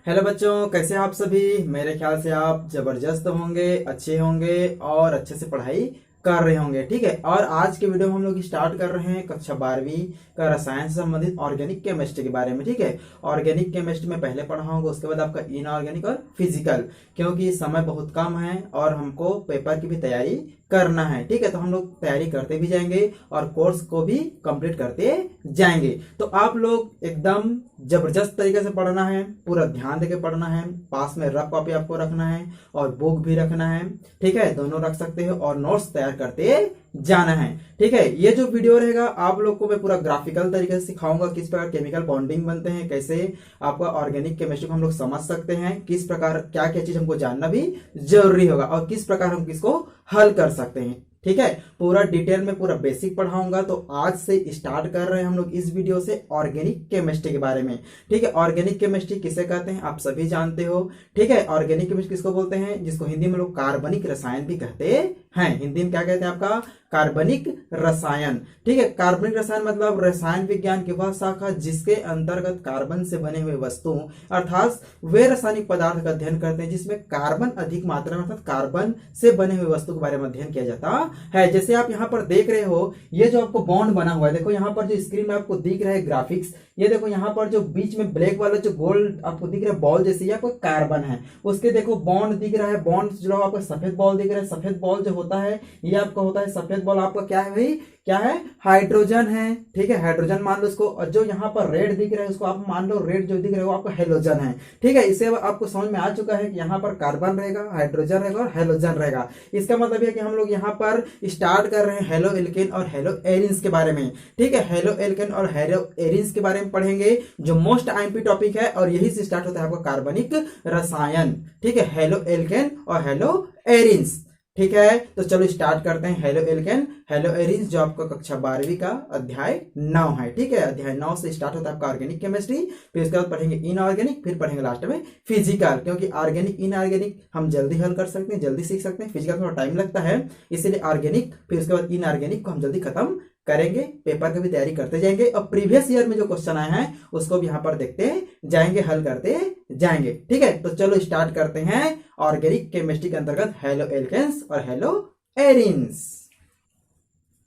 Hello बच्चों, कैसे हैं आप सभी। मेरे ख्याल से आप जबरदस्त होंगे, अच्छे होंगे और अच्छे से पढ़ाई कर रहे होंगे। ठीक है, और आज के वीडियो में हम लोग स्टार्ट कर रहे हैं कक्षा 12वीं का रसायन से संबंधित ऑर्गेनिक केमिस्ट्री के बारे में। ठीक है, ऑर्गेनिक केमिस्ट्री में पहले पढ़ा होगा, उसके बाद आपका इनऑर्गेनिक और फिजिकल, क्योंकि समय बहुत कम है और हमको पेपर की भी तैयारी करना है। ठीक है, तो हम लोग तैयारी करते भी जाएंगे और कोर्स को भी कंप्लीट करते जाएंगे। तो आप लोग एकदम जबरदस्त तरीके से पढ़ना है, पूरा ध्यान देके पढ़ना है। पास में रफ कॉपी आपको रखना है और बुक भी रखना है। ठीक है, दोनों रख सकते हो और नोट्स तैयार करते जाना है। ठीक है, ये जो वीडियो रहेगा आप लोग को मैं पूरा ग्राफिकल तरीके से सिखाऊंगा, किस प्रकार केमिकल बॉन्डिंग बनते हैं, कैसे आपका ऑर्गेनिक केमिस्ट्री को हम लोग समझ सकते हैं, किस प्रकार क्या क्या चीज हमको जानना भी जरूरी होगा और किस प्रकार हम किसको हल कर सकते हैं। ठीक है, पूरा डिटेल में पूरा बेसिक पढ़ाऊंगा। तो आज से स्टार्ट कर रहे हैं हम लोग इस वीडियो से ऑर्गेनिक केमिस्ट्री के बारे में। ठीक है, ऑर्गेनिक केमिस्ट्री किसे कहते हैं आप सभी जानते हो। ठीक है, ऑर्गेनिक केमिस्ट्री किसको बोलते हैं, जिसको हिंदी में लोग कार्बनिक रसायन भी कहते हैं। हिंदी में क्या कहते हैं आपका, कार्बनिक रसायन। ठीक है, कार्बनिक रसायन मतलब रसायन विज्ञान की वह शाखा जिसके अंतर्गत कार्बन से बने हुए वस्तुओं अर्थात वे रासायनिक पदार्थ का अध्ययन करते हैं जिसमें कार्बन अधिक मात्रा में अर्थात कार्बन से बने हुए वस्तु के बारे में अध्ययन किया जाता है। जैसे आप यहाँ पर देख रहे हो, ये जो आपको बॉन्ड बना हुआ है, देखो यहाँ पर जो स्क्रीन में आपको दिख रहा है ग्राफिक्स, ये देखो यहाँ पर जो बीच में ब्लैक वाला जो गोल्ड आपको दिख रहा है बॉल जैसे, ये आपको कार्बन है। उसके देखो बॉन्ड दिख रहा है, बॉन्ड जो आपको सफेद बॉल दिख रहा है, सफेद बॉल जो होता है ये आपका होता है सफेद बॉल आपका क्या है भाई, क्या है, हाइड्रोजन है। ठीक है, हाइड्रोजन मान लो उसको, और जो यहाँ पर रेड दिख रहा है उसको आप मान लो रेड जो दिख रहा है वो आपका हेलोजन है। ठीक है, इससे आपको समझ में आ चुका है कि यहाँ पर कार्बन रहेगा, हाइड्रोजन रहेगा और हेलोजन रहेगा। इसका मतलब है कि हम लोग यहाँ पर स्टार्ट कर रहे हैं हेलो एल्केन और हेलो एरिन्स के बारे में। ठीक है, हेलो एल्केन और हेलो एरिन्स के बारे में पढ़ेंगे जो मोस्ट आईएमपी टॉपिक है और यही से स्टार्ट होता है आपका कार्बनिक रसायन। ठीक है, हेलो एल्केन और हेलो एरिन्स। ठीक है, तो चलो स्टार्ट करते हैं हेलो एल्केन हेलो एरिन्स, जो आपका कक्षा 12वीं का अध्याय 9 है। ठीक है, अध्याय 9 से स्टार्ट होता है आपका ऑर्गेनिक केमिस्ट्री, फिर उसके बाद पढ़ेंगे इनऑर्गेनिक, फिर पढ़ेंगे लास्ट में फिजिकल, क्योंकि ऑर्गेनिक इनऑर्गेनिक हम जल्दी हल कर सकते हैं, जल्दी सीख सकते हैं। फिजिकल थोड़ा टाइम लगता है, इसलिए ऑर्गेनिक फिर उसके बाद इनऑर्गेनिक को हम जल्दी खत्म करेंगे, पेपर की भी तैयारी करते जाएंगे और प्रीवियस ईयर में जो क्वेश्चन आए हैं उसको भी यहाँ पर देखते जाएंगे, हल करते जाएंगे। ठीक है, तो चलो स्टार्ट करते हैं ऑर्गेनिक केमिस्ट्री के अंतर्गत हेलो एल्केन्स और हेलो एरिन्स।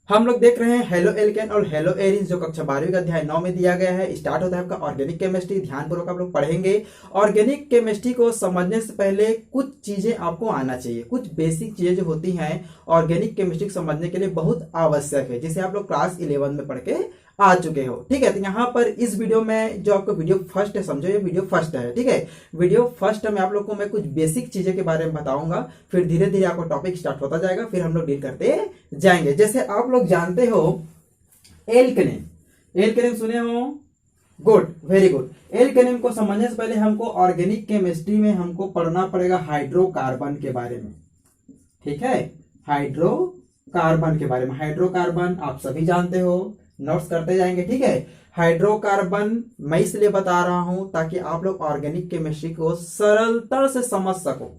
हम लोग देख रहे हैं हेलो एल्केन और हेलो एरिन्स, जो कक्षा 12वीं का अध्याय 9 में दिया गया है। स्टार्ट होता है आपका ऑर्गेनिक केमिस्ट्री, ध्यानपूर्वक आप लोग पढ़ेंगे। ऑर्गेनिक केमिस्ट्री को समझने से पहले कुछ चीजें आपको आना चाहिए, कुछ बेसिक चीजें जो होती हैं ऑर्गेनिक केमिस्ट्री को समझने के लिए बहुत आवश्यक है, जिसे आप लोग क्लास 11 में पढ़ के आ चुके हो। ठीक है, तो यहाँ पर इस वीडियो में जो आपको वीडियो फर्स्ट है, समझो ये वीडियो फर्स्ट है। ठीक है, वीडियो फर्स्ट में आप लोग को मैं कुछ बेसिक चीजें के बारे में बताऊंगा, फिर धीरे धीरे आपको टॉपिक स्टार्ट होता जाएगा, फिर हम लोग डील करते जाएंगे। जैसे आप लोग जानते हो एल्केनेम, एल्केनेम सुने हो, गुड, वेरी गुड। एल्केनेम को समझने से पहले हमको ऑर्गेनिक केमिस्ट्री में हमको पढ़ना पड़ेगा हाइड्रोकार्बन के बारे में। ठीक है, हाइड्रोकार्बन के बारे में, हाइड्रोकार्बन आप सभी जानते हो, नोट्स करते जाएंगे। ठीक है, हाइड्रोकार्बन मैं इसलिए बता रहा हूं ताकि आप लोग ऑर्गेनिक केमिस्ट्री को सरलता से समझ सको,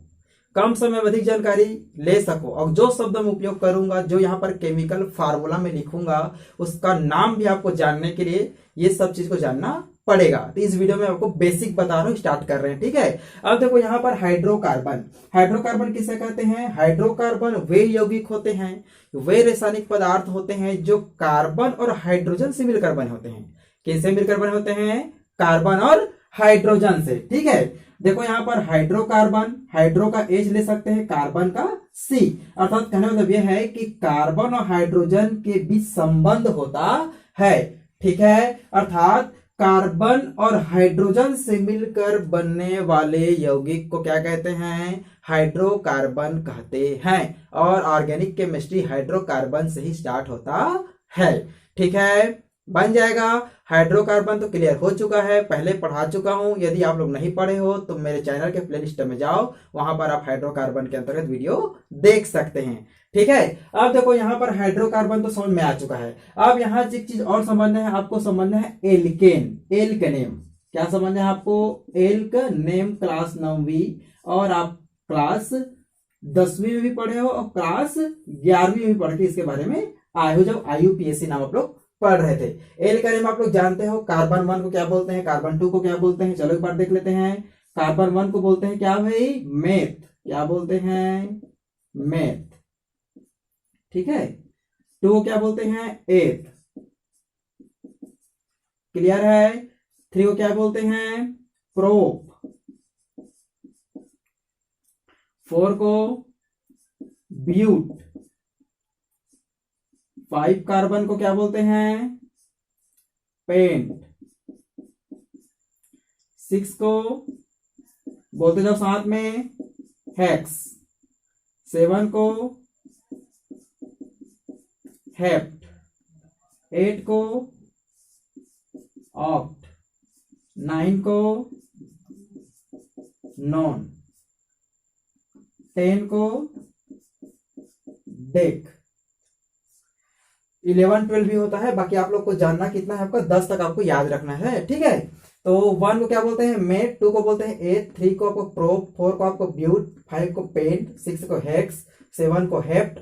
कम समय में अधिक जानकारी ले सको, और जो शब्द मैं उपयोग करूंगा, जो यहाँ पर केमिकल फार्मूला में लिखूंगा, उसका नाम भी आपको जानने के लिए ये सब चीज को जानना पड़ेगा। तो इस वीडियो में आपको बेसिक बता रहा हूं, स्टार्ट कर रहे हैं। ठीक है, अब देखो यहाँ पर हाइड्रोकार्बन, हाइड्रोकार्बन किसे कहते हैं, हाइड्रोकार्बन वे यौगिक होते हैं, वे रासायनिक पदार्थ होते हैं जो कार्बन और हाइड्रोजन से मिलकर बने होते हैं। किससे मिलकर बने होते हैं, कार्बन और हाइड्रोजन से। ठीक है, देखो यहाँ पर हाइड्रोकार्बन, हाइड्रो का एच ले सकते हैं, कार्बन का सी, अर्थात कहने मतलब यह है कि कार्बन और हाइड्रोजन के बीच संबंध होता है। ठीक है, अर्थात कार्बन और हाइड्रोजन से मिलकर बनने वाले यौगिक को क्या कहते हैं, हाइड्रोकार्बन कहते हैं। और ऑर्गेनिक केमिस्ट्री हाइड्रोकार्बन से ही स्टार्ट होता है। ठीक है, बन जाएगा। हाइड्रोकार्बन तो क्लियर हो चुका है, पहले पढ़ा चुका हूं। यदि आप लोग नहीं पढ़े हो तो मेरे चैनल के प्लेलिस्ट में जाओ, वहां पर आप हाइड्रोकार्बन के अंतर्गत वीडियो देख सकते हैं। ठीक है, अब देखो यहाँ पर हाइड्रोकार्बन तो समझ में आ चुका है। अब यहाँ एक चीज और समझना है, आपको समझना है एल्केन, एल्केनेम। क्या समझना है आपको, एल्केनेम क्लास 9वीं और आप क्लास 10वीं में भी पढ़े हो और क्लास 11वीं में भी पढ़ के इसके बारे में आए हो, जब IUPAC नाम आप लोग पढ़ रहे थे। एल्केनेम आप लोग जानते हो, कार्बन 1 को क्या बोलते हैं, कार्बन 2 को क्या बोलते हैं, चलो एक बार देख लेते हैं। कार्बन 1 को बोलते हैं क्या भाई, मेथ। क्या बोलते हैं, मेथ। ठीक है। 2 को क्या बोलते हैं, एथ। क्लियर है। 3 को क्या बोलते हैं, प्रोप। 4 को ब्यूट। 5 कार्बन को क्या बोलते हैं, पेंट। 6 को बोलते जाओ साथ में, हेक्स। 7 को हेप्ट। 8 को ऑक्ट। 9 को नॉन। 10 को डेक। 11 12 भी होता है, बाकी आप लोग को जानना कितना है आपका, 10 तक आपको याद रखना है। ठीक है। तो 1 को क्या बोलते हैं, मेट। 2 को बोलते हैं एथ। 3 को आपको प्रोप। 4 को आपको ब्यूट। 5 को पेंट। 6 को हेक्स। 7 को हेप्ट,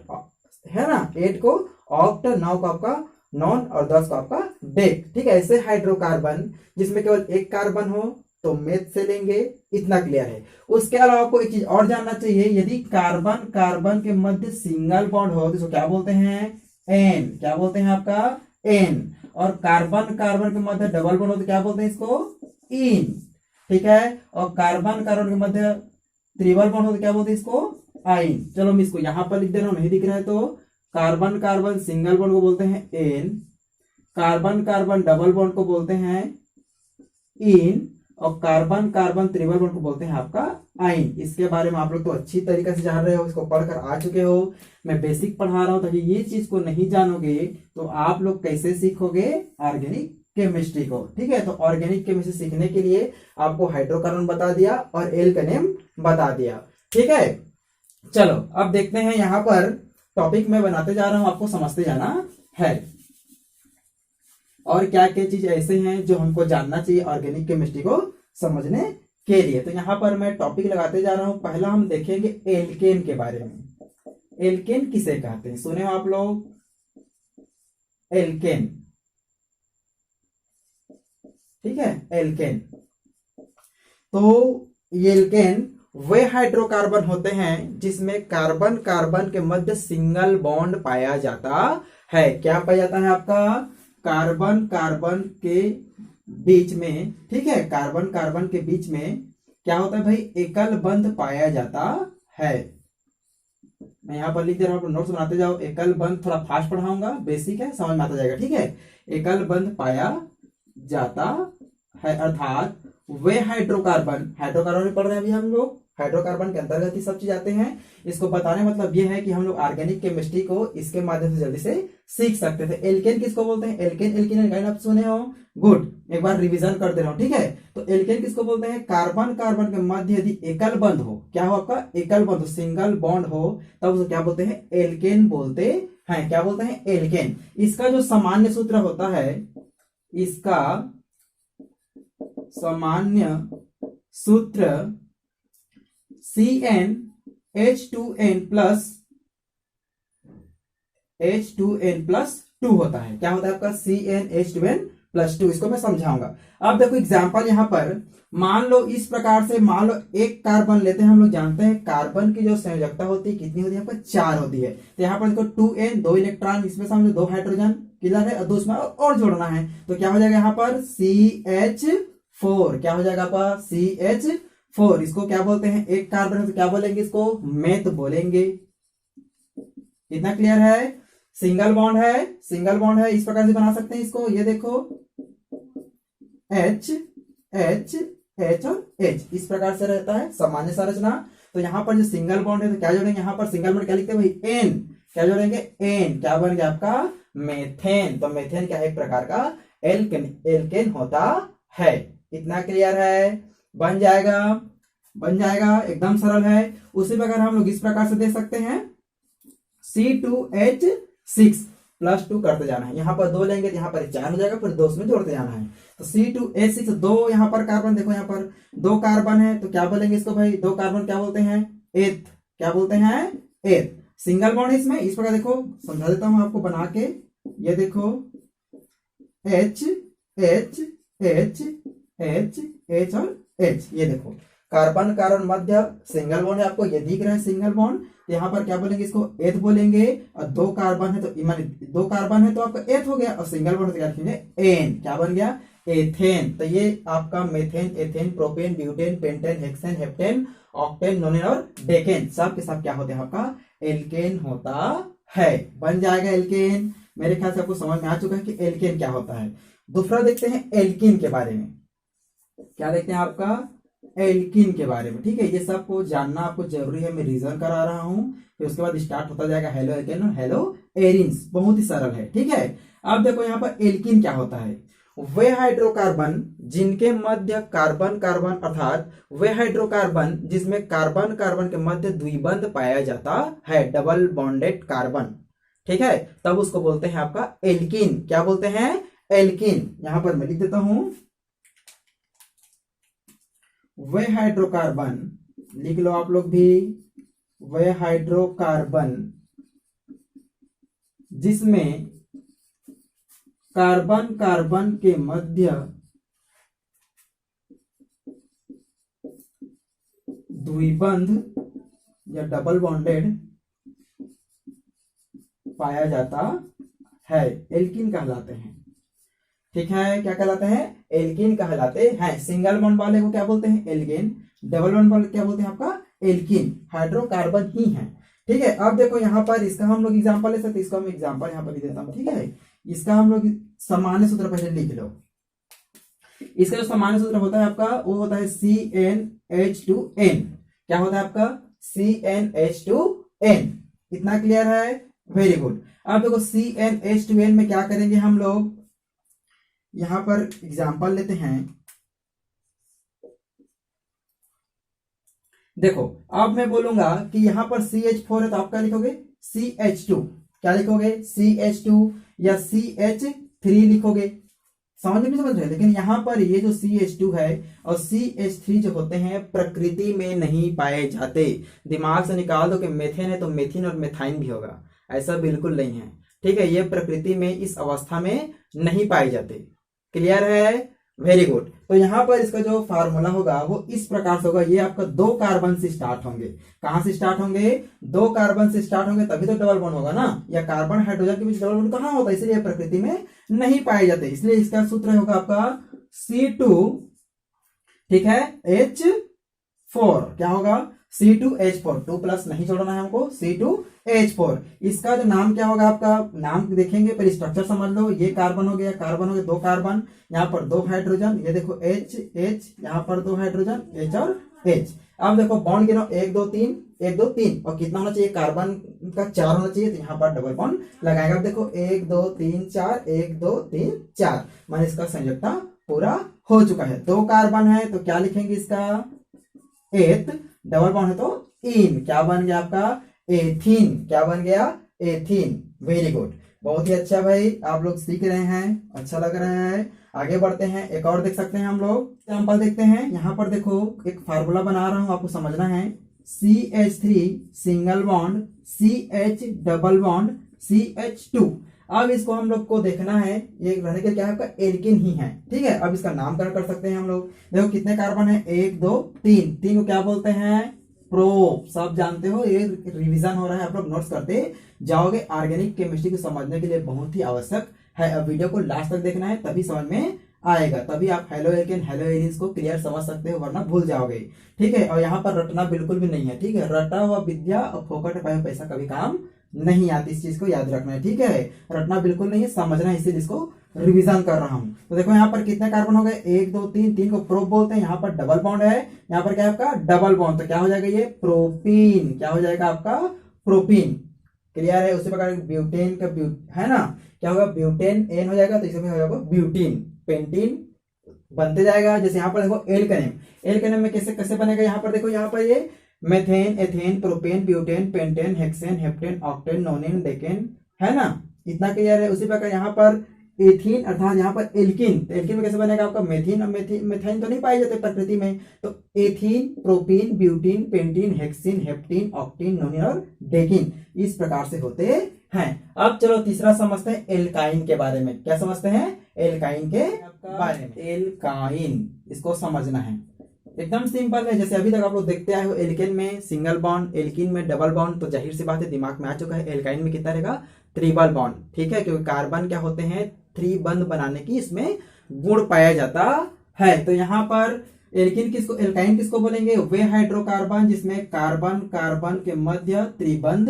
है ना। 8 को ऑक्ट। 9 को आपका नॉन और 10 को आपका डेक। ठीक है। ऐसे हाइड्रोकार्बन जिसमें केवल एक कार्बन हो तो मेथ से लेंगे, इतना क्लियर है। उसके अलावा आपको एक चीज और जानना चाहिए, यदि कार्बन कार्बन के मध्य सिंगल बॉन्ड हो तो इसको क्या बोलते हैं, एन। क्या बोलते हैं आपका, एन। और कार्बन कार्बन के मध्य डबल बॉन्ड हो तो क्या बोलते हैं इसको, इन। ठीक है। और कार्बन कार्बन के मध्य ट्रिपल बॉन्ड हो तो क्या बोलते हैं इसको, आइन। चलो मैं इसको यहां पर लिख दे रहा हूं, नहीं दिख रहा है तो कार्बन कार्बन सिंगल बॉन्ड को बोलते हैं ene. Carbon carbon double bond को बोलते हैं इन। और कार्बन कार्बन ट्रिपल बॉन्ड को बोलते हैं आपका आइन। इसके बारे में आप लोग तो अच्छी तरीके से जान रहे हो, इसको पढ़कर आ चुके हो। मैं बेसिक पढ़ा रहा हूं ताकि ये चीज को नहीं जानोगे तो आप लोग कैसे सीखोगे ऑर्गेनिक केमिस्ट्री को। ठीक है। तो ऑर्गेनिक केमिस्ट्री सीखने के लिए आपको हाइड्रोकार्बन बता दिया और एल का नेम बता दिया। ठीक है। चलो अब देखते हैं, यहां पर टॉपिक में बनाते जा रहा हूं, आपको समझते जाना है और क्या क्या चीज ऐसे हैं जो हमको जानना चाहिए ऑर्गेनिक केमिस्ट्री को समझने के लिए। तो यहां पर मैं टॉपिक लगाते जा रहा हूं। पहला हम देखेंगे एल्केन के बारे में। एल्केन किसे कहते हैं, सुने हो आप लोग, एल्केन। ठीक है, एल्केन। तो ये एल्केन वे हाइड्रोकार्बन होते हैं जिसमें कार्बन कार्बन के मध्य सिंगल बॉन्ड पाया जाता है। क्या पाया जाता है आपका, कार्बन कार्बन के बीच में। ठीक है। कार्बन कार्बन के बीच में क्या होता है भाई, एकल बंध पाया जाता है। मैं यहां पर लिख दे रहा हूं, नोट्स बनाते जाओ। एकल बंध थोड़ा फास्ट पढ़ाऊंगा, बेसिक है, समझ में आता जाएगा। ठीक है। एकल बंध पाया जाता है अर्थात वे हाइड्रोकार्बन, हाइड्रोकार्बन पढ़ रहे हैं अभी हम लोग, हाइड्रोकार्बन के अंतर्गत ही सब चीज आते हैं। इसको बताने मतलब ये है कि हम लोग ऑर्गेनिक केमिस्ट्री को इसके माध्यम से जल्दी से सीख सकते थे। एल्केन किसको बोलते हैं, एल्केन एल्केन आप सुने हो, गुड, एक बार रिवीजन कर दे रहा हूं। ठीक है। तो एल्केन किसको बोलते हैं, कार्बन कार्बन के मध्य यदि एकल बंध हो, क्या हो आपका, एकल बंध, सिंगल बॉन्ड हो, तब उसको क्या बोलते हैं, एल्केन बोलते हैं। क्या बोलते हैं, एल्केन। इसका जो सामान्य सूत्र होता है, इसका सामान्य सूत्र CnH2n प्लस 2 होता है। क्या होता है आपका, CnH2n प्लस 2। इसको मैं समझाऊंगा। अब देखो एग्जांपल यहां पर, मान लो इस प्रकार से, मान लो एक कार्बन लेते हैं। हम लोग जानते हैं कार्बन की जो संयोजकता होती है कितनी होती है, यहाँ पर 4 होती है। तो यहाँ पर देखो 2n, 2 इलेक्ट्रॉन, इसमें समझो 2 हाइड्रोजन, किधर है, 2 इसमें और जोड़ना है। तो क्या हो जाएगा यहाँ पर CH4। क्या हो जाएगा आपका, CH4। इसको क्या बोलते हैं, एक कार्बन है तो क्या बोलेंगे, इसको मेथ बोलेंगे। इतना क्लियर है। सिंगल बॉन्ड है, सिंगल बॉन्ड है, इस प्रकार से बना सकते हैं इसको। ये देखो H H H और H, इस प्रकार से रहता है सामान्य संरचना। तो यहाँ पर जो सिंगल बॉन्ड है तो क्या जोड़ेंगे, यहाँ पर सिंगल बॉन्ड क्या लिखते हैं भाई, N। क्या जोड़ेंगे, N। क्या बन गया आपका, मेथेन। तो मेथेन क्या है, एक प्रकार का एल्केन होता है। इतना क्लियर है, बन जाएगा, बन जाएगा, एकदम सरल है। उसी प्रकार हम लोग इस प्रकार से देख सकते हैं, C2H6 प्लस 2 करते जाना है। यहाँ पर 2 लेंगे तो यहाँ पर 4 हो जाएगा, फिर 2 उसमें जोड़ते जाना है। तो C2H6, 2 यहाँ पर कार्बन, देखो यहाँ पर 2 कार्बन है तो क्या बोलेंगे इसको भाई, 2 कार्बन क्या बोलते हैं, एथ। क्या बोलते हैं, एथ। सिंगल बॉन्ड है इसमें, इस प्रकार देखो, समझा देता हूं आपको बना के। ये देखो H H H H H और H, ये देखो कार्बन कार्बन मध्य सिंगल बॉन्ड है, आपको ये दिख रहा है सिंगल बॉन्ड। तो यहाँ पर क्या बोलेंगे, इसको एथ बोलेंगे। और दो कार्बन है तो माने दो कार्बन है तो आपका एथ हो गया, और सिंगल बॉन्ड तो क्या रखेंगे एन, क्या बन गया एथेन। तो ये आपका methane, ethane, propane, butane, pentane, hexane, heptane, octane, नोनेन और डेकेन सब के सब क्या होते हैं आपका एल्केन होता है। बन जाएगा एल्केन। मेरे ख्याल से आपको समझ में आ चुका है कि एल्केन क्या होता है। दूसरा देखते हैं एल्कीन के बारे में। क्या देखते हैं आपका एल्कीन के बारे में, ठीक है। ये सबको जानना आपको जरूरी है, मैं रीजन करा रहा हूं, फिर उसके बाद स्टार्ट होता जाएगा हेलो एल्केन और हेलो एरिन्स। बहुत ही सरल है, ठीक है। अब देखो यहाँ पर एल्कीन क्या होता है, वे हाइड्रोकार्बन जिनके मध्य कार्बन कार्बन अर्थात वे हाइड्रोकार्बन जिसमें कार्बन कार्बन के मध्य द्विबंध पाया जाता है, डबल बॉन्डेड कार्बन, ठीक है, तब उसको बोलते हैं आपका एल्कीन। क्या बोलते हैं एल्कीन। यहां पर मैं लिख देता हूं वे हाइड्रोकार्बन, लिख लो आप लोग भी, वे हाइड्रोकार्बन जिसमें कार्बन कार्बन के मध्य द्विबंध या डबल बॉन्डेड पाया जाता है, एल्कीन कहलाते हैं, ठीक है। क्या कहलाते हैं एल्कीन कहलाते हैं। सिंगल बॉन्ड वाले को क्या बोलते हैं एल्केन, डबल बॉन्ड वाले क्या बोलते हैं आपका एल्कीन। हाइड्रोकार्बन ही है, ठीक है। अब देखो यहाँ पर इसका हम लोग एग्जांपल ले सकते हैं, इसको हम एग्जांपल यहाँ पर लिख देता हूँ, ठीक है। इसका हम लोग सामान्य सूत्र पहले लिख लो। इसका जो सामान्य सूत्र होता है आपका वो होता है CnH2n। क्या होता है आपका CnH2n। इतना क्लियर है, वेरी गुड। अब देखो CnH2n में क्या करेंगे हम लोग, यहां पर एग्जांपल लेते हैं। देखो अब मैं बोलूंगा कि यहां पर CH4 है तो आप क्या लिखोगे CH2, क्या लिखोगे CH2 या CH3 लिखोगे, समझ में नहीं समझ रहे। लेकिन यहां पर ये जो CH2 है और CH3 जो होते हैं प्रकृति में नहीं पाए जाते। दिमाग से निकाल दो कि मेथेन है तो मेथिन और मेथाइन भी होगा, ऐसा बिल्कुल नहीं है, ठीक है। ये प्रकृति में इस अवस्था में नहीं पाए जाते। क्लियर है, वेरी गुड। तो यहां पर इसका जो फार्मूला होगा वो इस प्रकार से होगा, ये आपका दो कार्बन से स्टार्ट होंगे। कहां से स्टार्ट होंगे, दो कार्बन से स्टार्ट होंगे, तभी तो डबल बॉन्ड होगा ना, या कार्बन हाइड्रोजन के बीच डबल बॉन्ड कहां होता है, इसलिए प्रकृति में नहीं पाए जाते, इसलिए इसका सूत्र होगा आपका C2, ठीक है, H4। क्या होगा C2H4, 2 प्लस नहीं जोड़ना है हमको, C2H4। इसका जो नाम क्या होगा आपका, नाम देखेंगे पर स्ट्रक्चर समझ लो। ये कार्बन हो गया, कार्बन हो गया, दो कार्बन, यहाँ पर दो हाइड्रोजन, ये देखो H H, यहाँ पर दो हाइड्रोजन H और H। अब देखो बॉन्ड गिनो 1 2 3 1 2 3, और कितना होना चाहिए कार्बन का 4 होना चाहिए, तो यहाँ पर डबल बॉन्ड लगाएगा। अब देखो 1 2 3 4 1 2 3 4, माने इसका संयुक्ता पूरा हो चुका है। दो कार्बन है तो क्या लिखेंगे इसका एथ, डबल बॉन्ड है तो इन, क्या बन गया आपका एथीन। क्या बन गया एथीन, वेरी गुड, बहुत ही अच्छा भाई, आप लोग सीख रहे हैं, अच्छा लग रहा है। आगे बढ़ते हैं, एक और देख सकते हैं हम लोग एग्जांपल देखते हैं। यहाँ पर देखो एक फार्मूला बना रहा हूं, आपको समझना है। CH3 single bond, CH double bond, CH2। अब इसको हम लोग को देखना है, ये रहने के क्या है आपका एल्कीन ही है, ठीक है। अब इसका नामकरण कर सकते हैं हम लोग। देखो कितने कार्बन है, 1 2 3, तीन को क्या बोलते हैं प्रो, सब जानते हो, ये रिवीजन हो रहा है, आप लोग नोट्स करते जाओगे। ऑर्गेनिक केमिस्ट्री को समझने के लिए बहुत ही आवश्यक है। अब वीडियो को लास्ट तक देखना है, तभी समझ में आएगा, तभी आप हेलो एल्केन हेलो एरिन्स को क्लियर समझ सकते हो, वरना भूल जाओगे, ठीक है। और यहाँ पर रटना बिल्कुल भी नहीं है, ठीक है। रटा हुआ विद्या और फोकट पाया पैसा कभी काम नहीं आती, इस चीज को याद रखना है, ठीक है। रटना बिल्कुल नहीं है, समझना है, इसीलिए इसको रिवीजन कर रहा हूं। तो देखो यहाँ पर कितने कार्बन हो गए, 1 2 3, तीन को प्रो बोलते हैं। यहाँ पर डबल बॉन्ड है, यहाँ पर क्या है आपका डबल बॉन्ड, तो क्या हो जाएगा ये प्रोपीन, क्या हो जाएगा आपका प्रोपीन। क्लियर है। उसी प्रकार ब्यूटेन का है ना, क्या होगा ब्यूटेन एन हो जाएगा, तो इसमें हो जाएगा ब्यूटीन, पेंटीन बनते जाएगा। जैसे यहाँ पर देखो एल्केनेम, एल्केनेम में कैसे कैसे बनेगा, यहाँ पर देखो, यहाँ पर ये methane, ethane, propane, butane, pentane, hexane, heptane, octane, नोनेन, decane, है ना, इतना क्लियर है। उसी प्रकार यहाँ पर एथीन अर्थात यहाँ पर एल्किन, तो एल्किन में कैसे बनेगा आपका मेथीन, और मेथाइन तो नहीं पाए जाते प्रकृति में, तो ethene, propene, butene, pentene, hexene, heptene, octene, nonene और डेकिन, इस प्रकार से होते हैं। अब चलो तीसरा समझते हैं एल्काइन के बारे में। क्या समझते हैं एल्काइन के बारे में, एल्काइन इसको समझना है। एकदम सिंपल है। जैसे अभी तक आप लोग देखते आए हो एल्केन में सिंगल बॉन्ड, एल्कीन में डबल बॉन्ड, तो जाहिर सी बात है दिमाग में आ चुका है एल्काइन में कितना रहेगा, ट्रिपल बॉन्ड। ठीक है, क्योंकि कार्बन क्या होते हैं, थ्री बंध बनाने की इसमें गुण पाया जाता है। तो यहाँ पर एल्कीन किसको, एल्काइन किसको बोलेंगे, वे हाइड्रोकार्बन जिसमें कार्बन कार्बन के मध्य त्रिबंध,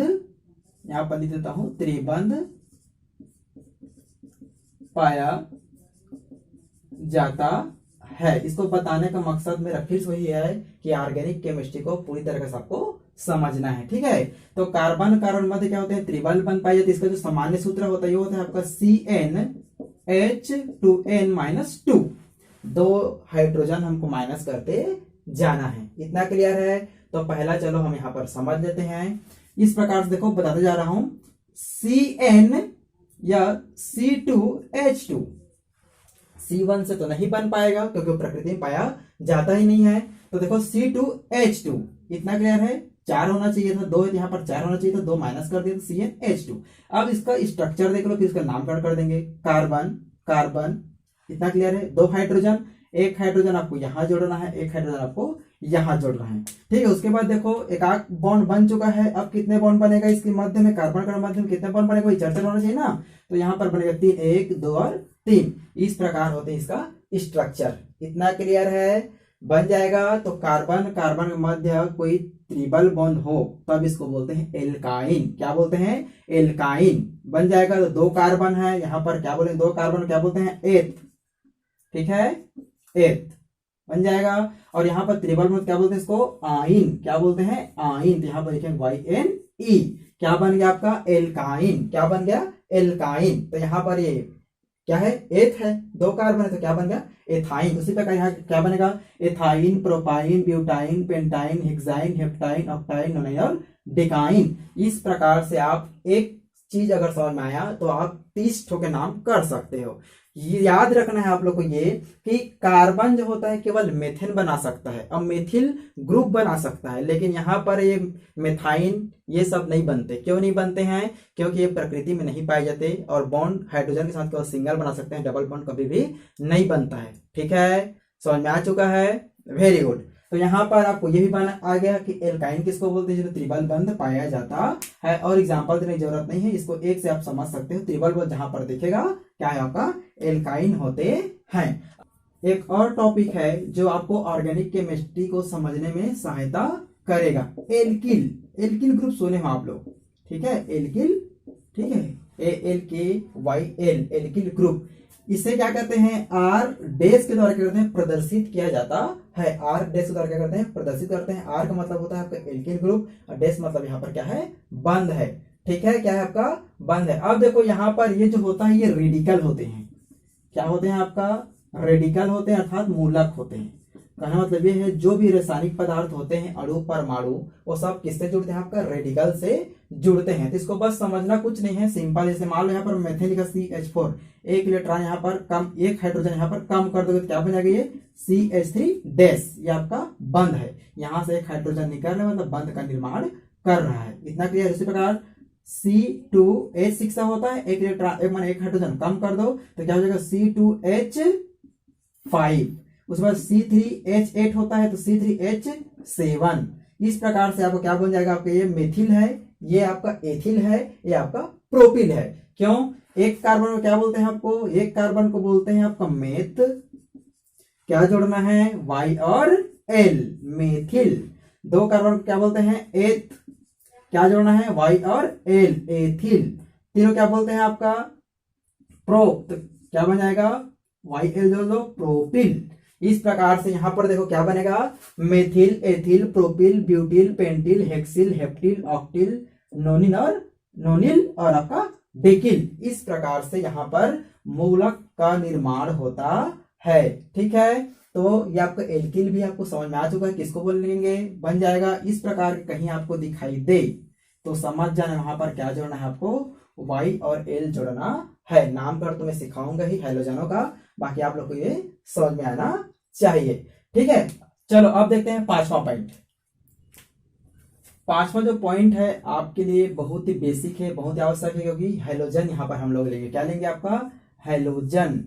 यहां पर लिख देता हूं, त्रिबंध पाया जाता है। इसको बताने का मकसद मेरा फिर वही है कि ऑर्गेनिक केमिस्ट्री को पूरी तरह से आपको समझना है। ठीक है, तो कार्बन कार्बन मध्य क्या होते हैं, त्रिबल बंध पाई जाती है। इसका जो सामान्य सूत्र होता है ये होता है आपका CnH2n-2, दो हाइड्रोजन हमको माइनस करते जाना है। इतना क्लियर है। तो पहला चलो हम यहां पर समझ लेते हैं। इस प्रकार से देखो बताते जा रहा हूं, Cn या C2H2 C1 से तो नहीं बन पाएगा क्योंकि प्रकृति में पाया जाता ही नहीं है। तो देखो C2H2, इतना क्लियर है, 4 होना चाहिए था, 2 यहाँ पर 4 होना चाहिए था, 2 माइनस कर दिया तो CnH2। अब इसका स्ट्रक्चर देख लो, फिर इसका नामकरण कर देंगे, कार्बन कार्बन, इतना क्लियर है, 2 हाइड्रोजन, एक हाइड्रोजन आपको यहां जोड़ना है, एक हाइड्रोजन आपको यहां जोड़ना है। ठीक है, उसके बाद देखो एक आध बॉन्ड बन चुका है। अब कितने बॉन्ड बनेगा इसके मध्य में, कार्बन का मध्य में कितने बॉन्ड बनेगा, चर्चा होना चाहिए ना। तो यहाँ पर बनेगा 3, 1 2 और 3। इस प्रकार होते हैं इसका स्ट्रक्चर। इतना क्लियर है, बन जाएगा। तो कार्बन कार्बन के मध्य कोई ट्रिपल बॉन्ड हो तब इसको बोलते हैं एल्काइन। क्या बोलते हैं, एल्काइन बन जाएगा। तो 2 कार्बन है यहाँ पर, क्या बोलेंगे, 2 कार्बन क्या बोलते हैं, एथ। ठीक है, एथ बन जाएगा। और यहाँ पर ट्रिपल बॉन्ड क्या बोलते हैं इसको, आइन। क्या बोलते हैं, आइन। तो यहाँ पर लिखेंगे YNE। क्या बन गया आपका, एल्काइन। क्या बन गया, एल्काइन। तो यहाँ पर ये क्या है, एथ है, 2 कार्बन है, तो क्या बन गया, एथाइन। उसी प्रकार यहाँ क्या बनेगा, ethyne, propyne, butyne, pentyne, hexyne, heptyne, octyne, nonyne और डेकाइन। इस प्रकार से आप एक चीज अगर समझ में आया तो आप 30 ठो के नाम कर सकते हो। ये याद रखना है आप लोग को ये कि कार्बन जो होता है केवल मेथेन बना सकता है, अब मेथिल ग्रुप बना सकता है, लेकिन यहाँ पर ये मेथाइन ये सब नहीं बनते। क्यों नहीं बनते हैं, क्योंकि ये प्रकृति में नहीं पाए जाते और बॉन्ड हाइड्रोजन के साथ केवल सिंगल बना सकते हैं, डबल बॉन्ड कभी भी नहीं बनता है। ठीक है, समझ में आ चुका है, वेरी गुड। तो यहाँ पर आपको ये भी बना आ गया कि एल्काइन किसको बोलते हैं, जो त्रिबल बंध पाया जाता है। और एग्जांपल देने की जरूरत नहीं है, इसको एक से आप समझ सकते हो। त्रिबल बंध जहां पर दिखेगा क्या है आपका, एल्काइन होते हैं। एक और टॉपिक है जो आपको ऑर्गेनिक केमिस्ट्री को समझने में सहायता करेगा, एल्किल। एल्किल ग्रुप सुने हो आप लोग, ठीक है, एल्किल, ठीक है, ALKYL, एल्किल ग्रुप। इसे क्या कहते हैं, आर डैश के द्वारा क्या करते हैं, प्रदर्शित किया जाता है। आर डैश के द्वारा क्या करते हैं, प्रदर्शित करते हैं। आर का मतलब होता है आपका एल्किल ग्रुप और डैश मतलब यहाँ पर क्या है, बंध है। ठीक है, क्या है आपका, बंध है। अब देखो यहाँ पर ये जो होता है ये रेडिकल होते हैं। क्या होते हैं आपका, रेडिकल होते हैं अर्थात मूलक होते हैं। कहना मतलब ये है जो भी रासायनिक पदार्थ होते हैं, अणु परमाणु, वो सब किससे जुड़ते हैं, आपका रेडिकल से जुड़ते हैं। तो इसको बस समझना कुछ नहीं है, सिंपल। जैसे मान लो यहाँ पर मेथेन लिखा CH4, एक इलेक्ट्रॉन यहाँ पर कम, एक हाइड्रोजन यहाँ पर कम कर दोगे तो क्या बन जाएगा, ये CH3 डैश, ये आपका बंध है। यहाँ से एक हाइड्रोजन निकल रहा है मतलब बंध का निर्माण कर रहा है। इतना क्लियर। इसी प्रकार C2H6 होता है, एक इलेक्ट्रॉन एक हाइड्रोजन कम कर दो तो क्या हो जाएगा, C2H5। उसके बाद C3H8 होता है तो C3H7। इस प्रकार से आपको क्या बन जाएगा, आपका ये मेथिल है, ये आपका एथिल है, ये आपका प्रोपिल है। क्यों, एक कार्बन को क्या बोलते हैं आपको, एक कार्बन को बोलते हैं आपका मेथ, क्या जोड़ना है, Y और L, मेथिल। 2 कार्बन को क्या बोलते हैं, एथ, क्या जोड़ना है, Y और L, एथिल। तीनों क्या बोलते हैं आपका, प्रो, तो क्या बन जाएगा, YL जोड़ दो, प्रोपिल। इस प्रकार से यहां पर देखो क्या बनेगा, methyl, ethyl, propyl, butyl, pentyl, hexyl, heptyl, octyl, nonyl और आपका डेकिल। इस प्रकार से यहां पर मूलक का निर्माण होता है। ठीक है, तो ये आपका एल्किल भी आपको समझ में आ चुका है, किसको बोलेंगे, बन जाएगा। इस प्रकार कहीं आपको दिखाई दे तो समझ जाना वहां पर क्या जोड़ना है, आपको Y और L जोड़ना है। नामकरण तो मैं सिखाऊंगा ही हैलोजनों का, बाकी आप लोग को ये समझ में आना चाहिए। ठीक है, चलो अब देखते हैं 5वां पॉइंट। 5वां जो पॉइंट है आपके लिए बहुत ही बेसिक है, बहुत ही आवश्यक है, क्योंकि हैलोजन यहां पर हम लोग लेंगे। क्या लेंगे, आपका हैलोजन।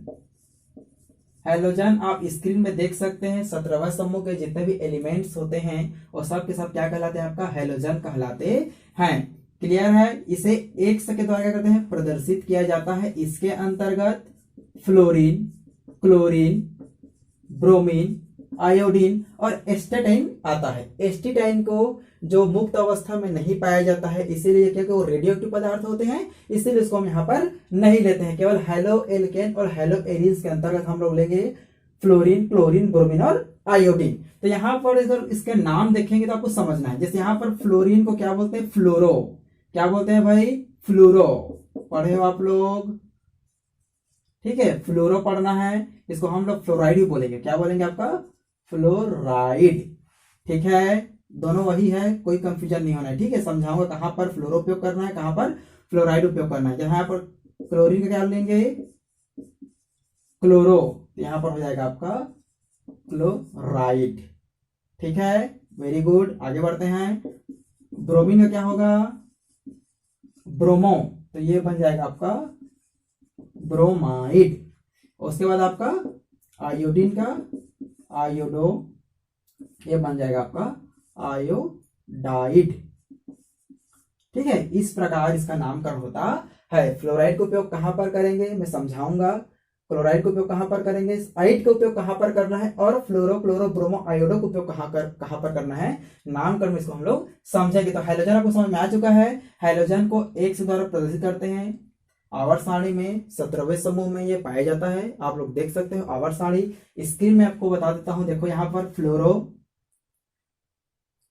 हैलोजन आप स्क्रीन में देख सकते हैं 17वें समूह के जितने भी एलिमेंट्स होते हैं वो सब के सब क्या कहलाते हैं, आपका हैलोजन कहलाते हैं। क्लियर है। इसे एक के द्वारा क्या करते हैं, प्रदर्शित किया जाता है। इसके अंतर्गत फ्लोरीन, क्लोरीन, ब्रोमीन, आयोडीन और एस्टेटाइन आता है। एस्टेटाइन को जो मुक्त अवस्था में नहीं पाया जाता है, इसीलिए क्या वो रेडियो एक्टिव पदार्थ होते हैं, इसीलिए इसको हम यहाँ पर नहीं लेते हैं। केवल हैलो एल्केन और हैलो एरिन्स के अंतर्गत हम लोग लेंगे फ्लोरीन, क्लोरीन, ब्रोमीन और आयोडीन। तो यहाँ पर अगर इसके नाम देखेंगे तो आपको समझना है। जैसे यहाँ पर फ्लोरीन को क्या बोलते हैं, फ्लोरो। क्या बोलते हैं भाई, फ्लोरो। पढ़े हो आप लोग, ठीक है। फ्लोरो पढ़ना है, इसको हम लोग फ्लोराइड भी बोलेंगे। क्या बोलेंगे आपका, फ्लोराइड। ठीक है, दोनों वही है, कोई कंफ्यूजन नहीं होना है। ठीक है, समझाऊंगा कहां पर फ्लोरो उपयोग करना है, कहां पर फ्लोराइड उपयोग करना है। जहां पर क्लोरीन का क्या लेंगे, क्लोरो, यहां पर हो जाएगा आपका क्लोराइड। ठीक है, वेरी गुड। आगे बढ़ते हैं। ब्रोमीन का क्या होगा, ब्रोमो, तो ये बन जाएगा आपका ब्रोमाइड। उसके बाद आपका आयोडीन का आयोडो, ये बन जाएगा आपका आयोडाइड। ठीक है, इस प्रकार इसका नामकरण होता है। फ्लोराइड का उपयोग कहां पर करेंगे मैं समझाऊंगा। क्लोराइड का उपयोग कहां पर करेंगे, आइड का उपयोग कहां पर करना है, और फ्लोरो, क्लोरो, ब्रोमो, आयोडो का उपयोग कहां पर करना है, नामकरण में इसको हम लोग समझेंगे। तो हैलोजन आपको समझ में आ चुका है। हैलोजन को एक से द्वारा प्रदर्शित करते हैं। आवर्त सारणी में 17वें समूह में ये पाया जाता है। आप लोग देख सकते हो आवर्त सारणी, स्क्रीन में आपको बता देता हूं। देखो यहाँ पर फ्लोरो,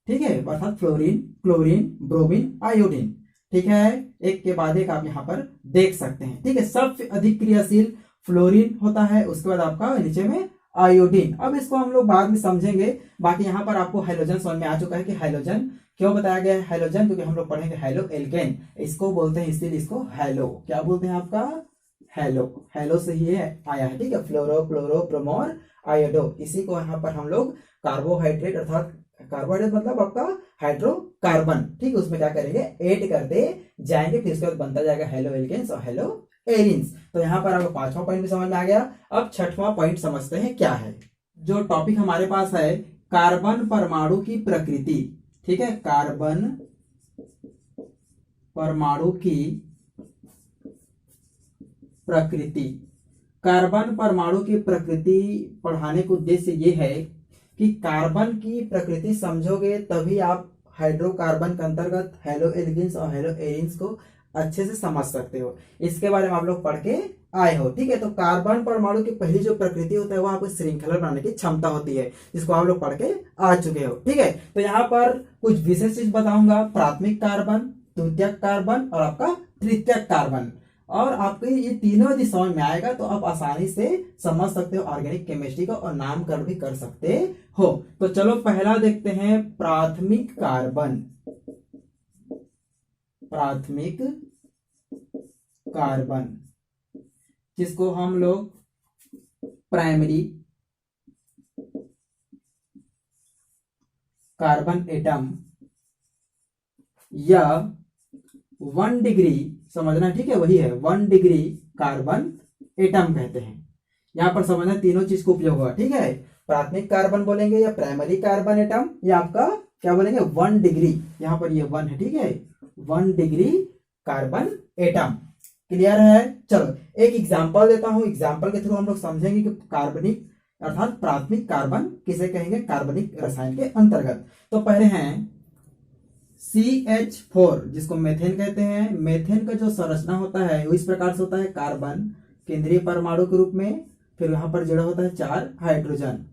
ठीक है, अर्थात फ्लोरीन, क्लोरीन, ब्रोमीन, आयोडीन। ठीक है, एक के बाद एक आप यहाँ पर देख सकते हैं। ठीक है, सबसे अधिक क्रियाशील फ्लोरीन होता है, उसके बाद आपका नीचे में आयोडीन। अब इसको हम लोग बाद में समझेंगे। बाकी यहाँ पर आपको हैलोजन समझ में आ चुका है कि हैलोजन क्यों बताया गया है। हैलोजन क्योंकि हम लोग पढ़ेंगे हैलो एल्केन, इसको बोलते हैं, इसलिए इसको हैलो क्या बोलते हैं, आपका हैलो। हैलो से ही आया है। ठीक है, फ्लोरो, क्लोरो, ब्रोमो और आयोडो, इसी को यहाँ पर हम लोग कार्बोहाइड्रेट, अर्थात कार्बोहाइड्रेट मतलब आपका हाइड्रोकार्बन, ठीक है, उसमें क्या करेंगे, ऐड करते जाएंगे। फिर उसके बाद बनता जाएगा हैलो एल्केन्स और हैलो एरिन्स। तो यहाँ पर आपको 5वां पॉइंट भी समझ में आ गया। अब 6वां पॉइंट समझते हैं क्या है। जो टॉपिक हमारे पास है, कार्बन परमाणु की प्रकृति। ठीक है, कार्बन परमाणु की प्रकृति। कार्बन परमाणु की प्रकृति पढ़ाने का उद्देश्य ये है कि कार्बन की प्रकृति समझोगे तभी आप हाइड्रोकार्बन के अंतर्गत हैलो एल्केन्स और हैलो एरिन्स को अच्छे से समझ सकते हो। इसके बारे में आप लोग पढ़ के आए हो। ठीक है, तो कार्बन परमाणु की पहली जो प्रकृति होता है वो आपको श्रृंखला बनाने की क्षमता होती है, जिसको आप लोग पढ़ के आ चुके हो। ठीक है, तो यहाँ पर कुछ विशेष चीज बताऊंगा। प्राथमिक कार्बन, द्वितीयक कार्बन और आपका तृतीयक कार्बन। और आपको ये तीनों यदि समझ में आएगा तो आप आसानी से समझ सकते हो ऑर्गेनिक केमिस्ट्री को, और नामकरण भी कर सकते हो। तो चलो पहला देखते हैं, प्राथमिक कार्बन। प्राथमिक कार्बन, जिसको हम लोग प्राइमरी कार्बन एटम या 1 डिग्री, समझना, ठीक है, वही है 1 डिग्री कार्बन एटम कहते हैं। यहां पर समझना तीनों चीज को उपयोग हुआ। ठीक है, प्राथमिक कार्बन बोलेंगे या प्राइमरी कार्बन एटम, या आपका क्या बोलेंगे 1 डिग्री, यहां पर ये 1 है। ठीक है, 1 डिग्री कार्बन एटम। क्लियर है। चलो एक एग्जांपल देता हूं, एग्जांपल के थ्रू हम लोग समझेंगे कि कार्बनिक अर्थात प्राथमिक कार्बन किसे कहेंगे, कार्बनिक रसायन के अंतर्गत। तो पहले हैं CH4, जिसको मेथेन कहते हैं। मेथेन का जो संरचना होता है वो इस प्रकार से होता है, कार्बन केंद्रीय परमाणु के रूप में, फिर यहां पर जुड़ा होता है 4 हाइड्रोजन।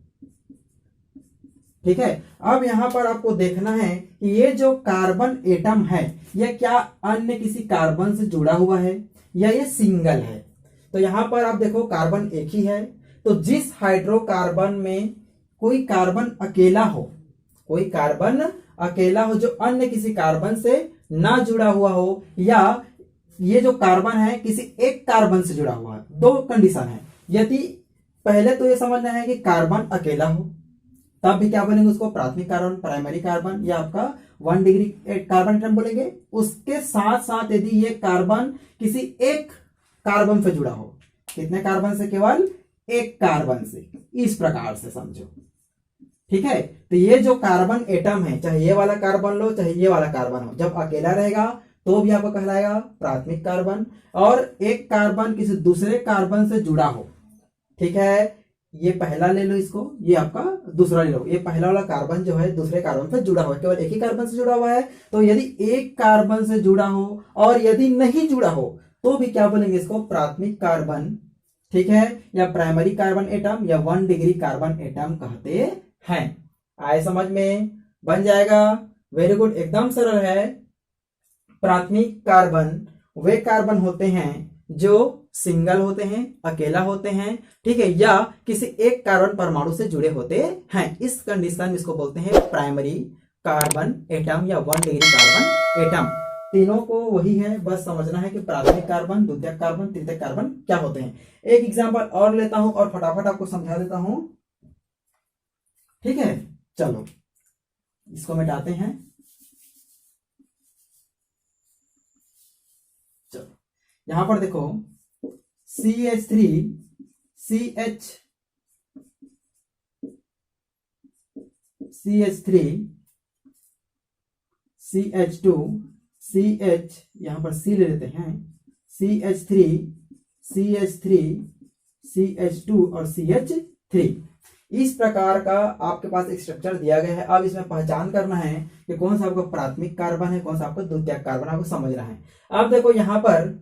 ठीक है, अब यहां पर आपको देखना है कि ये जो कार्बन एटम है यह क्या अन्य किसी कार्बन से जुड़ा हुआ है या ये सिंगल है। तो यहां पर आप देखो कार्बन एक ही है, तो जिस हाइड्रोकार्बन में कोई कार्बन अकेला हो, कोई कार्बन अकेला हो जो अन्य किसी कार्बन से ना जुड़ा हुआ हो, या ये जो कार्बन है किसी एक कार्बन से जुड़ा हुआ है, दो कंडीशन है। यदि पहले तो ये समझना है कि कार्बन अकेला हो, तब भी क्या बोलेंगे उसको, प्राथमिक कार्बन, प्राइमरी कार्बन, या आपका 1 डिग्री कार्बन एटम बोलेंगे। उसके साथ साथ यदि ये कार्बन किसी एक कार्बन से जुड़ा हो, कितने कार्बन से, केवल एक कार्बन से, इस प्रकार से समझो। ठीक है, तो ये जो कार्बन एटम है, चाहे ये वाला कार्बन लो चाहे ये वाला कार्बन हो, जब अकेला रहेगा तो भी आपको कहलाएगा प्राथमिक कार्बन, और एक कार्बन किसी दूसरे कार्बन से जुड़ा हो। ठीक है, ये पहला ले लो इसको, ये आपका दूसरा ले लो। ये पहला वाला कार्बन जो है दूसरे कार्बन से जुड़ा हुआ है, केवल एक ही कार्बन से जुड़ा हुआ है। तो यदि एक कार्बन से जुड़ा हो और यदि नहीं जुड़ा हो तो भी क्या बोलेंगे इसको, प्राथमिक कार्बन। ठीक है, या प्राइमरी कार्बन एटम या 1 डिग्री कार्बन एटम कहते हैं। आए समझ में, बन जाएगा। वेरी गुड, एकदम सरल है। प्राथमिक कार्बन वे कार्बन होते हैं जो सिंगल होते हैं, अकेला होते हैं, ठीक है, या किसी एक कार्बन परमाणु से जुड़े होते हैं। इस कंडीशन में इसको बोलते हैं प्राइमरी कार्बन एटम या 1 डिग्री कार्बन एटम। तीनों को वही है, बस समझना है कि प्राथमिक कार्बन, द्वितीयक कार्बन, तृतीयक कार्बन क्या होते हैं। एक एग्जांपल और लेता हूं और फटाफट आपको समझा देता हूं। ठीक है, चलो इसको मिटाते हैं। चलो यहां पर देखो, CH3 CH2 CH, यहां पर C ले लेते हैं, CH3 CH2 और CH3। इस प्रकार का आपके पास एक स्ट्रक्चर दिया गया है। अब इसमें पहचान करना है कि कौन सा आपका प्राथमिक कार्बन है, कौन सा आपका द्वितीयक कार्बन, आपको समझना है। अब देखो यहां पर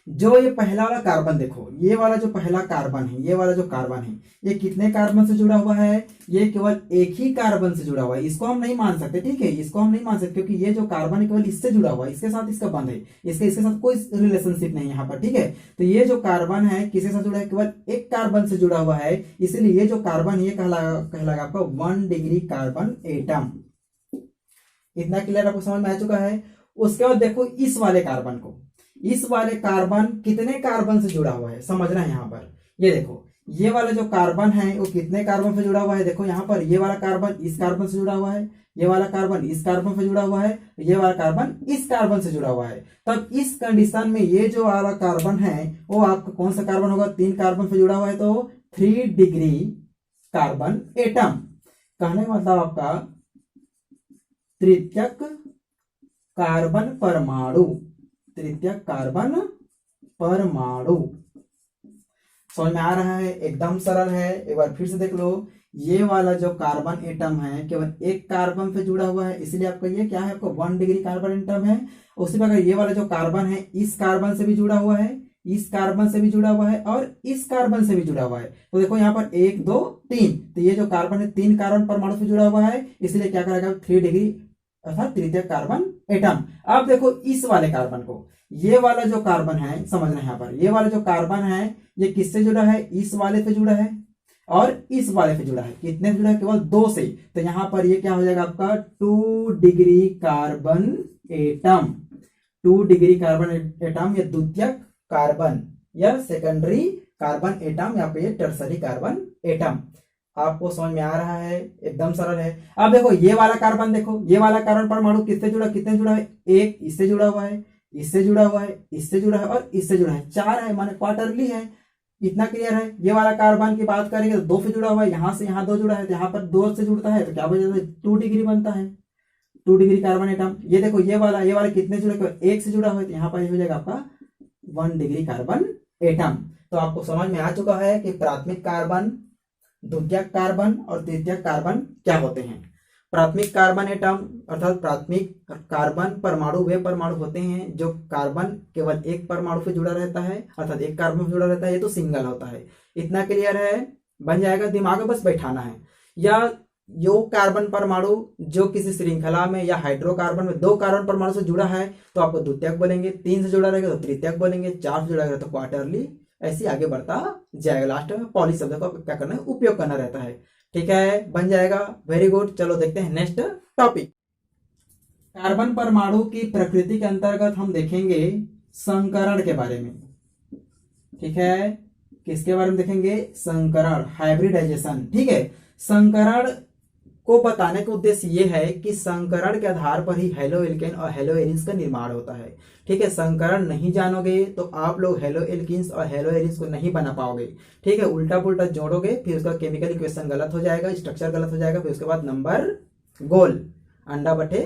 जो ये पहला वाला कार्बन, देखो ये वाला जो पहला कार्बन है, ये वाला जो कार्बन है, ये कितने कार्बन से जुड़ा हुआ है, ये केवल एक ही कार्बन से जुड़ा हुआ है। इसको हम नहीं मान सकते, ठीक है, इसको हम नहीं मान सकते क्योंकि ये जो कार्बन है केवल इससे जुड़ा हुआ है, इसके साथ इसका बंध है, इसके साथ कोई रिलेशनशिप नहीं है यहाँ पर। ठीक है, तो ये जो कार्बन है किसके साथ जुड़ा है, केवल एक कार्बन से जुड़ा हुआ है, इसलिए ये जो कार्बन ये कहलाएगा आपका 1 डिग्री कार्बन एटम। इतना क्लियर आपको समझ में आ चुका है। उसके बाद देखो इस वाले कार्बन को, इस वाले कार्बन कितने कार्बन से जुड़ा हुआ है समझना है। यहाँ पर ये देखो, ये वाला जो कार्बन है वो कितने कार्बन से जुड़ा हुआ है। देखो यहाँ पर ये वाला कार्बन इस कार्बन से जुड़ा हुआ है, ये वाला कार्बन इस कार्बन से जुड़ा हुआ है, ये वाला कार्बन इस कार्बन से जुड़ा हुआ है। तब इस कंडीशन में ये जो वाला कार्बन है वो आपका कौन सा कार्बन होगा, 3 कार्बन से जुड़ा हुआ है, तो 3 डिग्री कार्बन एटम। कहने का मतलब आपका तृतीयक कार्बन परमाणु, तृतीयक कार्बन परमाणु। समझ में आ रहा है, एकदम सरल है। एक बार फिर से देख लो, ये वाला जो कार्बन एटम है केवल एक कार्बन से जुड़ा हुआ है, इसलिए आपका ये क्या है, आपका 1 डिग्री कार्बन एटम है। उसी प्रकार ये वाला जो कार्बन है इस कार्बन से भी जुड़ा हुआ है, इस कार्बन से भी जुड़ा हुआ है और इस कार्बन से भी जुड़ा हुआ है। तो देखो यहाँ पर 1 2 3, तो ये जो कार्बन है 3 कार्बन परमाणु से जुड़ा हुआ है, इसलिए क्या करेगा, 3 डिग्री अर्थात तृतीय कार्बन एटम। अब देखो इस वाले कार्बन को, ये वाला जो कार्बन है समझना है, यहाँ पर ये वाला जो कार्बन है ये किससे जुड़ा है, इस वाले से जुड़ा है और इस वाले से जुड़ा है। कितने से जुड़ा है, केवल 2 से। तो यहां पर ये क्या हो जाएगा आपका 2 degree carbon atom, 2 degree carbon atom, या द्वितीयक कार्बन या सेकेंडरी कार्बन एटम, या पे टर्सरी कार्बन एटम। आपको समझ में आ रहा है, एकदम सरल है। अब देखो ये वाला कार्बन, देखो ये वाला कार्बन परमाणु किससे जुड़ा, कितने जुड़ा है, एक इससे जुड़ा हुआ है, इससे जुड़ा हुआ है, इससे जुड़ा है और इससे जुड़ा है, 4 है, माने क्वार्टरली है। इतना क्लियर है। ये वाला कार्बन की बात करेंगे तो 2 से जुड़ा हुआ है, यहां से यहां 2 जुड़ा है, तो यहाँ पर 2 से जुड़ता है तो क्या बन जाता है, 2 डिग्री बनता है, 2 डिग्री कार्बन एटम। ये देखो ये वाला कितने जुड़े, 1 से जुड़ा हुआ है, तो यहाँ पर हो जाएगा आपका 1 डिग्री कार्बन एटम। तो आपको समझ में आ चुका है कि प्राथमिक कार्बन, द्वितीयक कार्बन और तृतीयक कार्बन क्या होते हैं। प्राथमिक कार्बन एटम अर्थात प्राथमिक कार्बन परमाणु वे परमाणु होते हैं जो कार्बन केवल एक परमाणु से जुड़ा रहता है, अर्थात एक कार्बन से जुड़ा रहता है, ये तो सिंगल होता है। इतना क्लियर है, बन जाएगा, दिमाग में बस बैठाना है। या जो कार्बन परमाणु जो किसी श्रृंखला में या हाइड्रोकार्बन में 2 कार्बन परमाणु से जुड़ा है तो आपको द्वितीयक बोलेंगे, 3 से जुड़ा रहेगा तो तृतीयक बोलेंगे, 4 से जुड़ा रहेगा तो क्वार्टरली, ऐसे आगे बढ़ता जाएगा। लास्ट में पॉली शब्द का क्या करना है, उपयोग करना रहता है। ठीक है, बन जाएगा, वेरी गुड। चलो देखते हैं नेक्स्ट टॉपिक। कार्बन परमाणु की प्रकृति के अंतर्गत हम देखेंगे संकरण के बारे में। ठीक है, किसके बारे में देखेंगे, संकरण, हाइब्रिडाइजेशन। ठीक है, संकरण को बताने का उद्देश्य ये है कि संकरण के आधार पर ही हेलो एल्केन और हेलो एरिन्स का निर्माण होता है। ठीक है, संकरण नहीं जानोगे तो आप लोग हेलो एल्किन्स और हेलो एरिन्स को नहीं बना पाओगे। ठीक है, उल्टा पुल्टा जोड़ोगे, फिर उसका केमिकल इक्वेशन गलत हो जाएगा, स्ट्रक्चर गलत हो जाएगा, फिर उसके बाद नंबर गोल अंडा बटे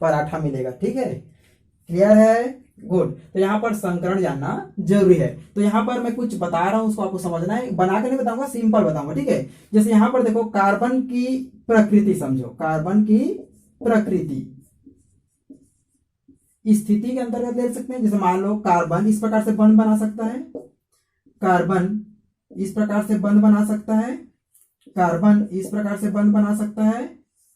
पराठा मिलेगा। ठीक है, क्लियर है? गुड। तो यहाँ पर संकरण जानना जरूरी है। तो यहाँ पर मैं कुछ बता रहा हूं, उसको आपको समझना है, बना के नहीं बताऊंगा, सिंपल बताऊंगा। ठीक है, जैसे यहाँ पर देखो कार्बन की प्रकृति समझो, कार्बन की प्रकृति स्थिति के अंतर्गत ले सकते हैं। जैसे मान लो कार्बन इस प्रकार से बंध बना सकता है, कार्बन इस प्रकार से बंध बना सकता है, कार्बन इस प्रकार से बंध बना सकता है,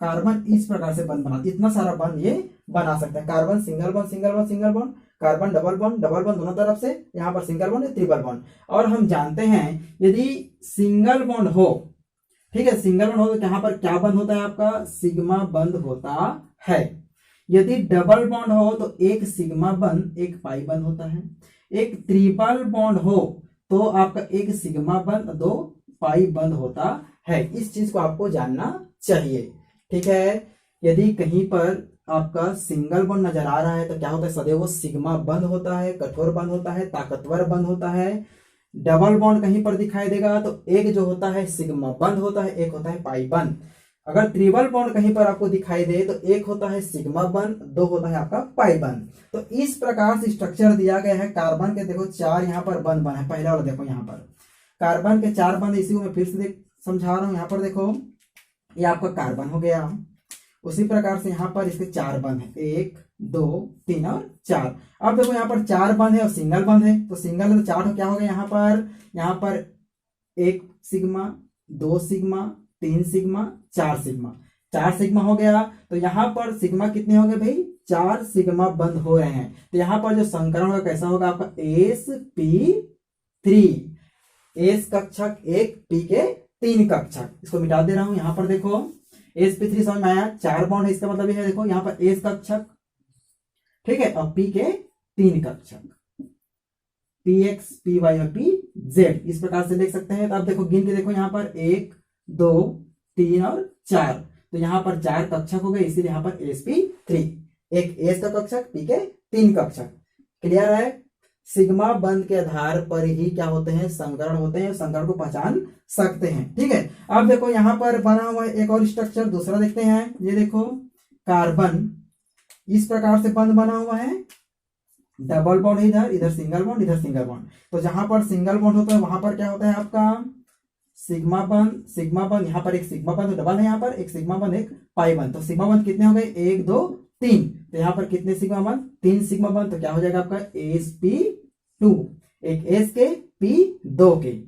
कार्बन इस प्रकार से बंध बना, इतना सारा बंध ये बना सकता है। Carbon single bond single bond single bond, carbon double bond दोनों तरफ से, यहाँ पर सिंगल बॉन्ड ट्रिपल बॉन्ड। और हम जानते हैं यदि सिंगल बॉन्ड हो, ठीक है, सिंगल बॉन्ड हो तो यहाँ पर क्या बंद होता है आपका? सिग्मा बंद होता है। यदि डबल बॉन्ड हो तो एक सिग्मा बंद एक पाई बंद होता है। एक ट्रिपल बॉन्ड हो तो आपका एक सिग्मा बंद दो पाई बंद होता है। इस चीज को आपको जानना चाहिए। ठीक है, यदि कहीं पर आपका सिंगल बॉन्ड नजर आ रहा है तो क्या होता है? सदैव वो सिग्मा बंद होता है, कठोर बंद होता है, ताकतवर बंद होता है। डबल बॉन्ड कहीं पर दिखाई देगा तो एक जो होता है सिग्मा बंद होता है, एक होता है पाई बंद। अगर ट्रिपल बॉन्ड कहीं पर आपको दिखाई दे तो एक होता है सिग्मा बंद, दो होता है आपका पाई बंद। तो इस प्रकार से स्ट्रक्चर दिया गया है। कार्बन के देखो 4 यहाँ पर बंद बना है, पहला वाला देखो यहाँ पर कार्बन के 4 बंद, इसी को मैं फिर से समझा रहा हूं। यहाँ पर देखो ये आपका कार्बन हो गया, उसी प्रकार से यहाँ पर इसके 4 बंद है, 1 2 3 और 4। अब देखो यहाँ पर 4 बंद है और सिंगल बंद है, तो सिंगल है तो 4 क्या हो गया यहाँ पर 1 sigma 2 sigma 3 sigma 4 sigma, 4 sigma हो गया। तो यहाँ पर सिग्मा कितने हो गए भाई? 4 सिग्मा बंद हो रहे हैं। तो यहाँ पर जो संकरण होगा कैसा होगा आपका? sp3, एस कक्षक 1 पी के 3 कक्षक। इसको मिटा दे रहा हूं। यहाँ पर देखो sp3 समझ में आया, 4 बॉन्ड है, इसका मतलब ये है देखो यहाँ पर एस कक्षक, ठीक है, और पी के 3 कक्षक, px py और pz इस प्रकार से देख सकते हैं। तो अब देखो गिन के देखो यहाँ पर 1 2 3 और 4, तो यहाँ पर 4 कक्षक हो गए, इसीलिए यहाँ पर sp3, एक एस का कक्षक पी के 3 कक्षक। क्लियर है? सिग्मा बंद के आधार पर ही क्या होते हैं? संकरण होते हैं, संकरण को पहचान सकते हैं। ठीक है, अब देखो यहाँ पर बना हुआ है एक और स्ट्रक्चर, दूसरा देखते हैं। ये देखो कार्बन इस प्रकार से बंद बना हुआ है, डबल बॉन्ड इधर, इधर सिंगल बॉन्ड, इधर सिंगल बॉन्ड। तो जहां पर सिंगल बॉन्ड होता है वहां पर क्या होता है आपका? सिग्मा बंद, यहाँ पर एक सिग्मा बंद डबल है, यहाँ पर एक सिग्मा बंद एक पाई बंद। तो सिग्मा बंद कितने हो गए? 1 2 3। तो यहाँ पर कितने सिग्मा बंद? 3 सिग्मा बंद। तो क्या हो जाएगा आपका? sp2, एक एस के p2 के।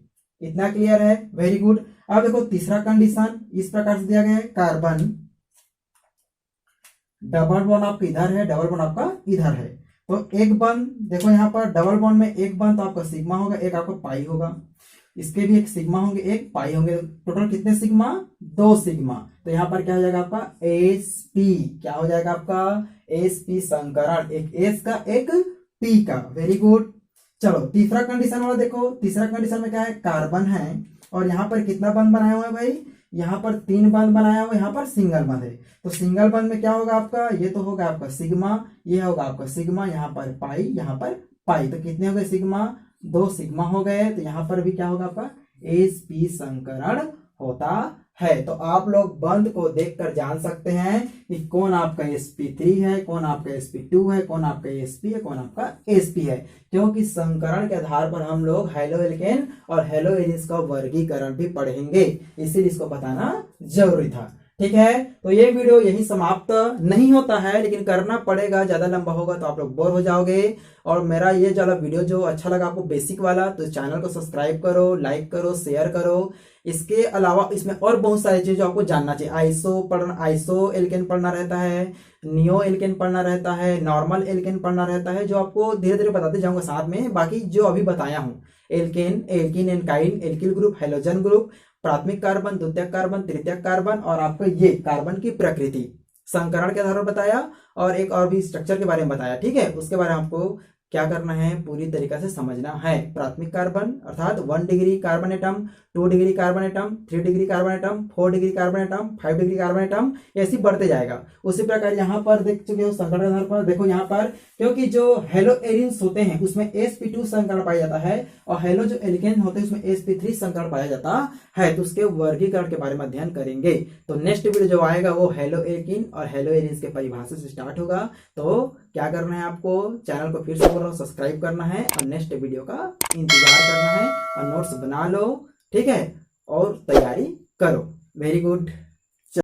इतना क्लियर है? Very good. अब देखो तीसरा कंडीशन इस प्रकार से दिया गया है, कार्बन डबल बॉन्ड आपका इधर है, डबल बॉन्ड आपका इधर है। तो एक बंद देखो यहाँ पर डबल बॉन्ड में एक बंद, तो आपका सिग्मा होगा, एक आपका पाई होगा, इसके भी एक सिग्मा होंगे एक पाई होंगे। टोटल कितने सिग्मा? 2 सिग्मा। तो यहाँ पर क्या हो जाएगा आपका? sp, क्या हो जाएगा आपका? sp संकरण, एक s का एक p का। Very good. चलो तीसरा कंडीशन वाला देखो। तीसरा कंडीशन में क्या है? कार्बन है और यहाँ पर कितना बंद बनाया हुआ है भाई? यहाँ पर 3 बंद बनाया हुआ है, यहाँ पर सिंगल बंद है। तो सिंगल बंद में क्या होगा आपका? ये तो होगा आपका सिग्मा, ये होगा आपका सिग्मा, यहाँ पर पाई, यहाँ पर पाई। तो कितने हो गए सिग्मा? 2 सिग्मा हो गए। तो यहाँ पर भी क्या होगा आपका? sp संकरण होता है। तो आप लोग बंद को देखकर जान सकते हैं कि कौन आपका sp3 है, कौन आपका sp2 है, कौन आपका sp है, कौन आपका sp है। क्योंकि संकरण के आधार पर हम लोग हेलो एल्केन और हेलो एरिन्स का वर्गीकरण भी पढ़ेंगे, इसीलिए इसको बताना जरूरी था। ठीक है, तो ये वीडियो यही समाप्त नहीं होता है, लेकिन करना पड़ेगा, ज्यादा लंबा होगा तो आप लोग बोर हो जाओगे। और मेरा ये वाला वीडियो जो अच्छा लगा आपको बेसिक वाला, तो चैनल को सब्सक्राइब करो, लाइक करो, शेयर करो। इसके अलावा इसमें और बहुत सारी चीजें आपको जानना चाहिए। आइसो एल्केन पढ़ना रहता है, नियो एल्केन पढ़ना रहता है, नॉर्मल एल्केन पढ़ना रहता है, जो आपको धीरे धीरे बताते जाऊंगा साथ में। बाकी जो अभी बताया हूँ, alkane, alkene, alkyne, alkyl group, halogen group, प्राथमिक कार्बन, द्वितीयक कार्बन, तृतीयक कार्बन, और आपको ये कार्बन की प्रकृति संकरण के आधार पर बताया, और एक और भी स्ट्रक्चर के बारे में बताया। ठीक है, उसके बारे में आपको क्या करना है, पूरी तरीके से समझना है। प्राथमिक कार्बन अर्थात 1 degree carbon atom, 2 degree carbon atom, 3 degree carbon atom, 4 degree carbon atom, 5 degree carbon atom, ऐसे बढ़ते जाएगा। उसी प्रकार यहाँ पर देख चुके हो संकरण आधार पर, देखो यहाँ पर क्योंकि जो हेलो एरिन्स होते हैं उसमें sp2 संकरण पाया जाता है और हेलो जो एल्केन होते हैं उसमें sp3 संकरण पाया जाता है, तो उसके वर्गीकरण के बारे में अध्ययन करेंगे। तो नेक्स्ट वीडियो जो आएगा वो हेलो एल्किन और हेलो एरिन्स के परिभाषा से स्टार्ट होगा। तो क्या करना है, आपको चैनल को फिर से बोल रहा हूँ सब्सक्राइब करना है और नेक्स्ट वीडियो का इंतजार करना है और नोट्स बना लो, ठीक है, और तैयारी करो। Very good.